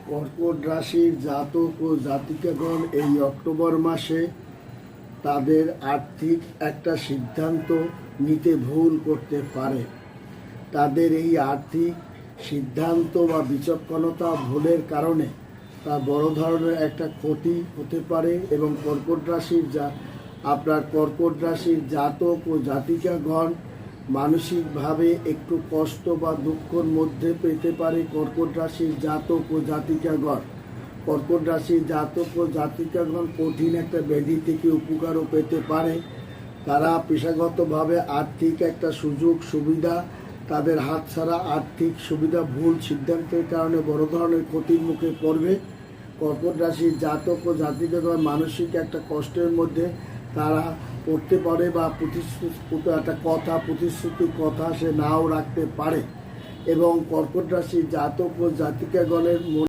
কর্কট রাশির জাতক ও জাতিকাগণ এই অক্টোবর মাসে তাদের আর্থিক একটা সিদ্ধান্ত নিতে ভুল করতে পারে। তাদের এই আর্থিক সিদ্ধান্ত বা বিচক্ষণতা ভুলের কারণে তা বড় ধরনের একটা ক্ষতি হতে পারে এবং কর্কট রাশির জাতক ও জাতিকাগণ মানসিকভাবে একটু কষ্ট বা দুঃখের মধ্যে পেতে পারে। কর্কট রাশির জাতক ও জাতিকাগণ কঠিন একটা ব্যাধি থেকে উপকারও পেতে পারে। তারা পেশাগতভাবে আর্থিক একটা সুযোগ সুবিধা তাদের হাতছাড়া আর্থিক সুবিধা ভুল সিদ্ধান্তের কারণে বড় ধরনের ক্ষতির মুখে পড়বে। কর্কট রাশির জাতক ও জাতিকাগণ মানসিক একটা কষ্টের মধ্যে তারা পড়তে পারে বা প্রতিশ্রুতির কথা সে নাও রাখতে পারে এবং কর্কট রাশির জাতক ও জাতিকাগণের